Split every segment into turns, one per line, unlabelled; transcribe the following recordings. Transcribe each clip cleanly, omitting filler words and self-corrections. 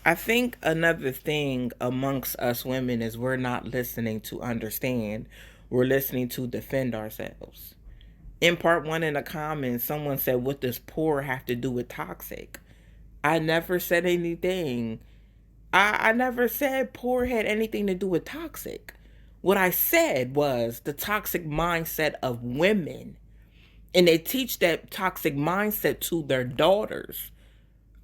I think another thing amongst us women is we're not listening to understand. We're listening to defend ourselves. In part one in the comments, someone said, "What does poor have to do with toxic?" I never said anything. I never said poor had anything to do with toxic. What I said was the toxic mindset of women. And they teach that toxic mindset to their daughters.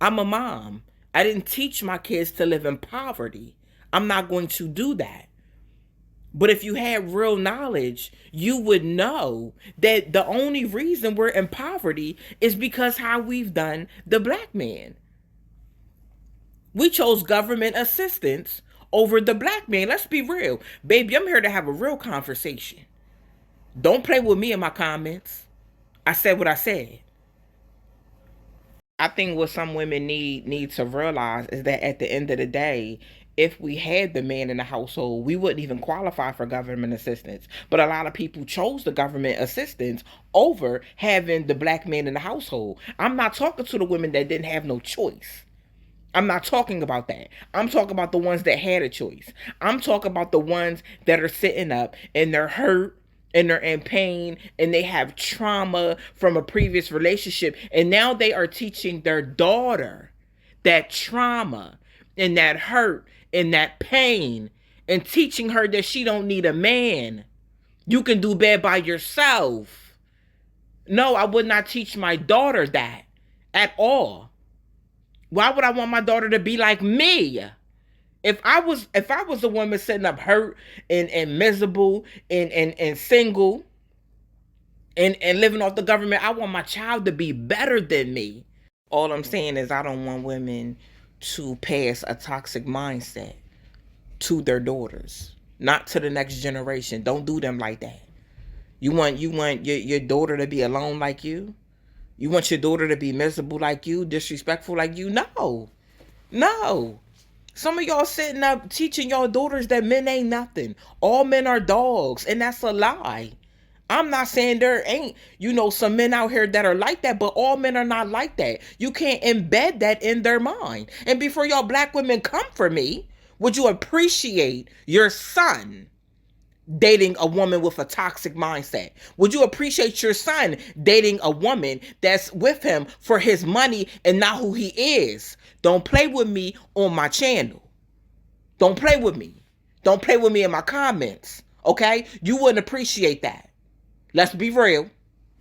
I'm a mom. I didn't teach my kids to live in poverty. I'm not going to do that. But if you had real knowledge, you would know that the only reason we're in poverty is because how we've done the black man. We chose government assistance over the black man. Let's be real. Baby, I'm here to have a real conversation. Don't play with me in my comments. I said what I said. I think what some women need to realize is that at the end of the day, if we had the man in the household, we wouldn't even qualify for government assistance. But a lot of people chose the government assistance over having the black man in the household. I'm not talking to the women that didn't have no choice. I'm not talking about that. I'm talking about the ones that had a choice. I'm talking about the ones that are sitting up and they're hurt and they're in pain and they have trauma from a previous relationship. And now they are teaching their daughter that trauma and that hurt and that pain and teaching her that she don't need a man. You can do bad by yourself. No, I would not teach my daughter that at all. Why would I want my daughter to be like me? If I was a woman sitting up hurt and miserable and single and living off the government, I want my child to be better than me. All I'm saying is I don't want women to pass a toxic mindset to their daughters, not to the next generation. Don't do them like that. You want your daughter to be alone like you? You want your daughter to be miserable like you, disrespectful like you? No. No. Some of y'all sitting up teaching y'all daughters that men ain't nothing. All men are dogs, and that's a lie. I'm not saying there ain't, some men out here that are like that, but all men are not like that. You can't embed that in their mind. And before y'all black women come for me, would you appreciate your son dating a woman with a toxic mindset? Would you appreciate your son dating a woman that's with him for his money and not who he is? Don't play with me on my channel. Don't play with me. Don't play with me in my comments. Okay? You wouldn't appreciate that. Let's be real.